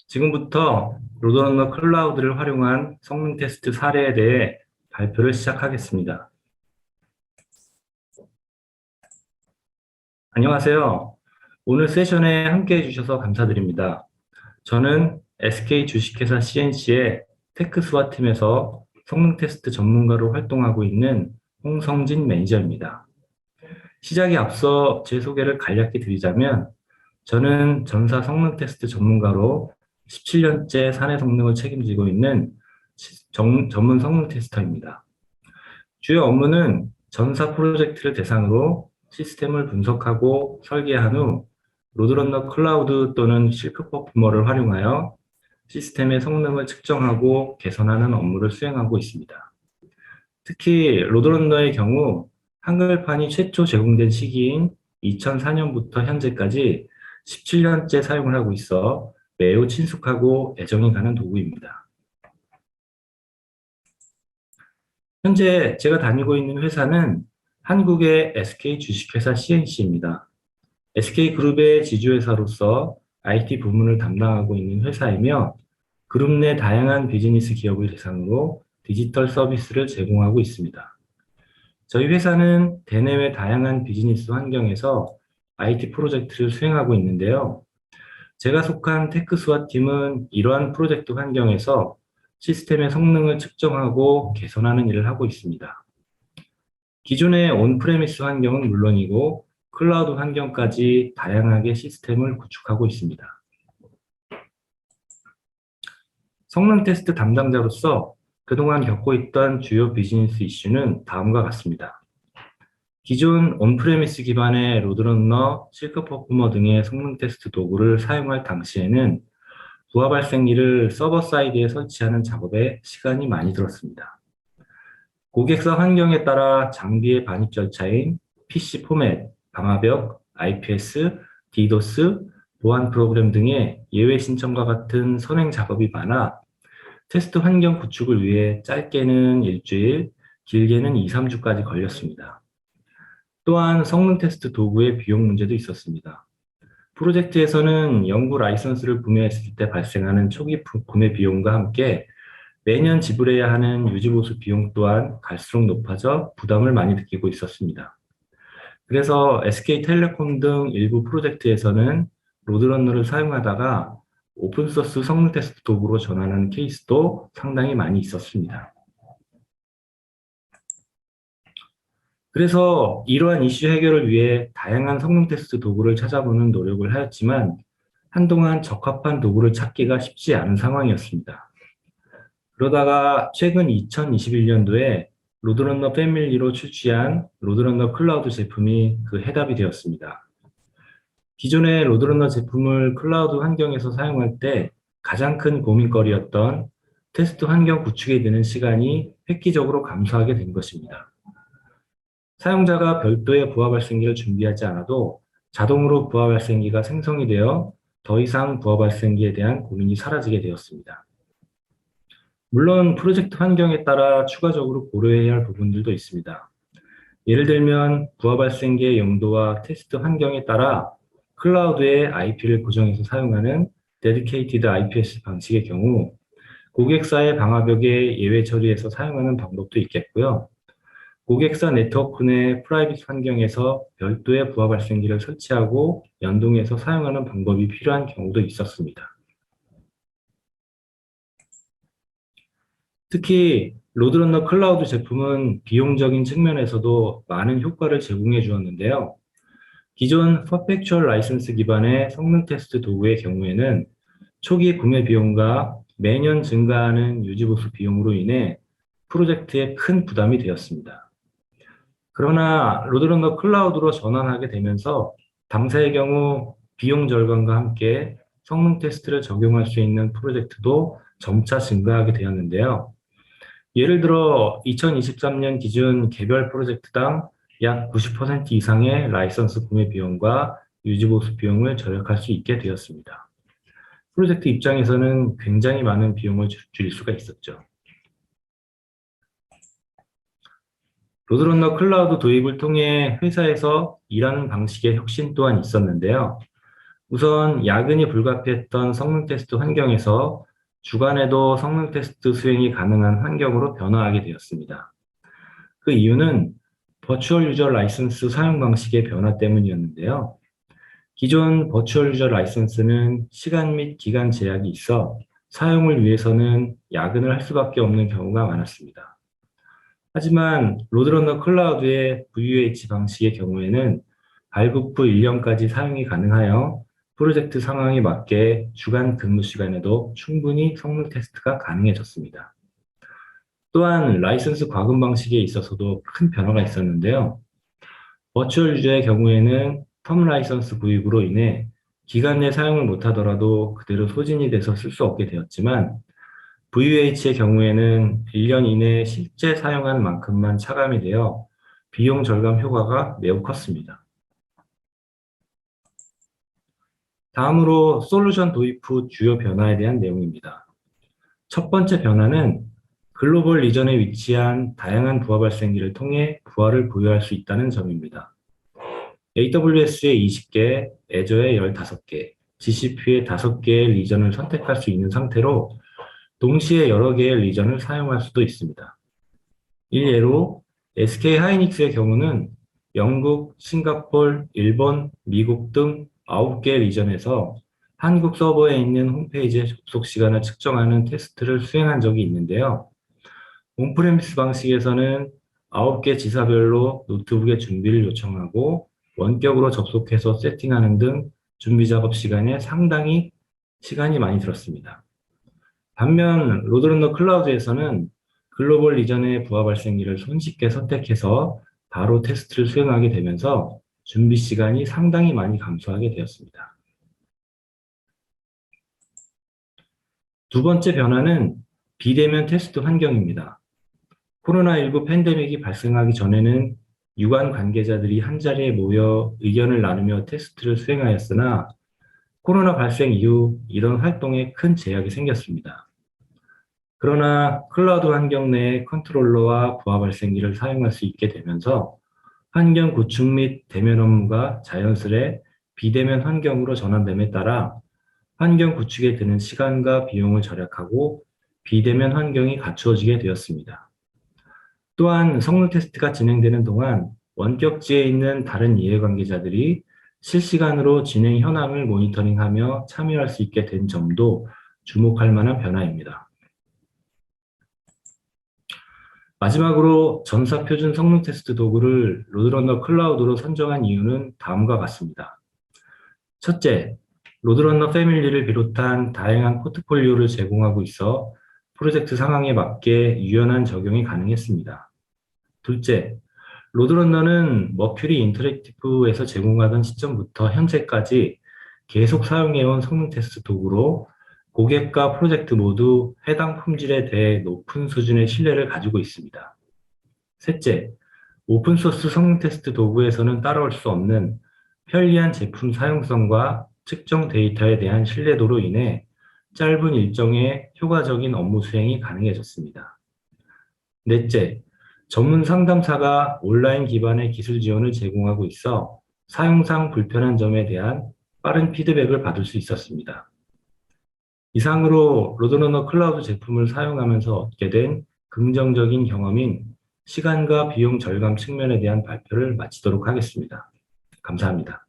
지금부터 로드런너 클라우드를 활용한 성능 테스트 사례에 대해 발표를 시작하겠습니다. 안녕하세요. 오늘 세션에 함께 해주셔서 감사드립니다. 저는 SK 주식회사 CNC의 테크스와 팀에서 성능 테스트 전문가로 활동하고 있는 홍성진 매니저입니다. 시작에 앞서 제 소개를 간략히 드리자면 저는 전사 성능 테스트 전문가로 17년째 사내 성능을 책임지고 있는 전문 성능 테스터입니다. 주요 업무는 전사 프로젝트를 대상으로 시스템을 분석하고 설계한 후 로드런너 클라우드 또는 실크 퍼포머를 활용하여 시스템의 성능을 측정하고 개선하는 업무를 수행하고 있습니다. 특히 로드런너의 경우 한글판이 최초 제공된 시기인 2004년부터 현재까지 17년째 사용을 하고 있어 매우 친숙하고 애정이 가는 도구입니다. 현재 제가 다니고 있는 회사는 한국의 SK 주식회사 CNC입니다. SK그룹의 지주회사로서 IT 부문을 담당하고 있는 회사이며 그룹 내 다양한 비즈니스 기업을 대상으로 디지털 서비스를 제공하고 있습니다. 저희 회사는 대내외 다양한 비즈니스 환경에서 IT 프로젝트를 수행하고 있는데요. 제가 속한 테크스와 팀은 이러한 프로젝트 환경에서 시스템의 성능을 측정하고 개선하는 일을 하고 있습니다. 기존의 온프레미스 환경은 물론이고 클라우드 환경까지 다양하게 시스템을 구축하고 있습니다. 성능 테스트 담당자로서 그동안 겪고 있던 주요 비즈니스 이슈는 다음과 같습니다. 기존 온프레미스 기반의 로드런너, 실크 퍼포머 등의 성능 테스트 도구를 사용할 당시에는 부하 발생기를 서버 사이드에 설치하는 작업에 시간이 많이 들었습니다. 고객사 환경에 따라 장비의 반입 절차인 PC 포맷, 방화벽, IPS, DDoS, 보안 프로그램 등의 예외 신청과 같은 선행 작업이 많아 테스트 환경 구축을 위해 짧게는 일주일, 길게는 2, 3주까지 걸렸습니다. 또한 성능 테스트 도구의 비용 문제도 있었습니다. 프로젝트에서는 연구 라이선스를 구매했을 때 발생하는 초기 구매 비용과 함께 매년 지불해야 하는 유지보수 비용 또한 갈수록 높아져 부담을 많이 느끼고 있었습니다. 그래서 SK텔레콤 등 일부 프로젝트에서는 로드런너를 사용하다가 오픈소스 성능 테스트 도구로 전환하는 케이스도 상당히 많이 있었습니다. 그래서 이러한 이슈 해결을 위해 다양한 성능 테스트 도구를 찾아보는 노력을 하였지만 한동안 적합한 도구를 찾기가 쉽지 않은 상황이었습니다. 그러다가 최근 2021년도에 로드런너 패밀리로 출시한 로드런너 클라우드 제품이 그 해답이 되었습니다. 기존의 로드런너 제품을 클라우드 환경에서 사용할 때 가장 큰 고민거리였던 테스트 환경 구축에 드는 시간이 획기적으로 감소하게 된 것입니다. 사용자가 별도의 부하 발생기를 준비하지 않아도 자동으로 부하 발생기가 생성이 되어 더 이상 부하 발생기에 대한 고민이 사라지게 되었습니다. 물론 프로젝트 환경에 따라 추가적으로 고려해야 할 부분들도 있습니다. 예를 들면 부하 발생기의 용도와 테스트 환경에 따라 클라우드의 IP를 고정해서 사용하는 데디케이티드 IPS 방식의 경우 고객사의 방화벽에 예외 처리해서 사용하는 방법도 있겠고요. 고객사 네트워크 내 프라이빗 환경에서 별도의 부하 발생기를 설치하고 연동해서 사용하는 방법이 필요한 경우도 있었습니다. 특히 로드런너 클라우드 제품은 비용적인 측면에서도 많은 효과를 제공해 주었는데요. 기존 퍼펙추얼 라이선스 기반의 성능 테스트 도구의 경우에는 초기 구매 비용과 매년 증가하는 유지보수 비용으로 인해 프로젝트에 큰 부담이 되었습니다. 그러나 로드런너 클라우드로 전환하게 되면서 당사의 경우 비용 절감과 함께 성능 테스트를 적용할 수 있는 프로젝트도 점차 증가하게 되었는데요. 예를 들어 2023년 기준 개별 프로젝트당 약 90% 이상의 라이선스 구매 비용과 유지보수 비용을 절약할 수 있게 되었습니다. 프로젝트 입장에서는 굉장히 많은 비용을 줄일 수가 있었죠. 로드런너 클라우드 도입을 통해 회사에서 일하는 방식의 혁신 또한 있었는데요. 우선 야근이 불가피했던 성능 테스트 환경에서 주간에도 성능 테스트 수행이 가능한 환경으로 변화하게 되었습니다. 그 이유는 버추얼 유저 라이선스 사용 방식의 변화 때문이었는데요. 기존 버추얼 유저 라이선스는 시간 및 기간 제약이 있어 사용을 위해서는 야근을 할 수밖에 없는 경우가 많았습니다. 하지만 로드런너 클라우드의 VUH 방식의 경우에는 발급 후 1년까지 사용이 가능하여 프로젝트 상황에 맞게 주간 근무 시간에도 충분히 성능 테스트가 가능해졌습니다. 또한 라이선스 과금 방식에 있어서도 큰 변화가 있었는데요. 버추얼 유저의 경우에는 텀 라이선스 구입으로 인해 기간 내 사용을 못하더라도 그대로 소진이 돼서 쓸 수 없게 되었지만 VUH의 경우에는 1년 이내에 실제 사용한 만큼만 차감이 되어 비용 절감 효과가 매우 컸습니다. 다음으로 솔루션 도입 후 주요 변화에 대한 내용입니다. 첫 번째 변화는 글로벌 리전에 위치한 다양한 부하 발생기를 통해 부하를 보유할 수 있다는 점입니다. AWS에 20개, 애저에 15개, GCP에 5개의 리전을 선택할 수 있는 상태로 동시에 여러 개의 리전을 사용할 수도 있습니다. 일례로 SK 하이닉스의 경우는 영국, 싱가폴, 일본, 미국 등 9개 리전에서 한국 서버에 있는 홈페이지의 접속 시간을 측정하는 테스트를 수행한 적이 있는데요. 온프레미스 방식에서는 9개 지사별로 노트북의 준비를 요청하고 원격으로 접속해서 세팅하는 등 준비 작업 시간에 상당히 시간이 많이 들었습니다. 반면 로드런너 클라우드에서는 글로벌 리전의 부하 발생기를 손쉽게 선택해서 바로 테스트를 수행하게 되면서 준비 시간이 상당히 많이 감소하게 되었습니다. 두 번째 변화는 비대면 테스트 환경입니다. 코로나19 팬데믹이 발생하기 전에는 유관 관계자들이 한자리에 모여 의견을 나누며 테스트를 수행하였으나 코로나 발생 이후 이런 활동에 큰 제약이 생겼습니다. 그러나 클라우드 환경 내에 컨트롤러와 부하 발생기를 사용할 수 있게 되면서 환경 구축 및 대면 업무가 자연스레 비대면 환경으로 전환됨에 따라 환경 구축에 드는 시간과 비용을 절약하고 비대면 환경이 갖추어지게 되었습니다. 또한 성능 테스트가 진행되는 동안 원격지에 있는 다른 이해관계자들이 실시간으로 진행 현황을 모니터링하며 참여할 수 있게 된 점도 주목할 만한 변화입니다. 마지막으로 전사 표준 성능 테스트 도구를 로드런너 클라우드로 선정한 이유는 다음과 같습니다. 첫째, 로드런너 패밀리를 비롯한 다양한 포트폴리오를 제공하고 있어 프로젝트 상황에 맞게 유연한 적용이 가능했습니다. 둘째, 로드런너는 머큐리 인터랙티브에서 제공하던 시점부터 현재까지 계속 사용해온 성능 테스트 도구로 고객과 프로젝트 모두 해당 품질에 대해 높은 수준의 신뢰를 가지고 있습니다. 셋째, 오픈소스 성능 테스트 도구에서는 따라올 수 없는 편리한 제품 사용성과 측정 데이터에 대한 신뢰도로 인해 짧은 일정에 효과적인 업무 수행이 가능해졌습니다. 넷째, 전문 상담사가 온라인 기반의 기술 지원을 제공하고 있어 사용상 불편한 점에 대한 빠른 피드백을 받을 수 있었습니다. 이상으로 로드러너 클라우드 제품을 사용하면서 얻게 된 긍정적인 경험인 시간과 비용 절감 측면에 대한 발표를 마치도록 하겠습니다. 감사합니다.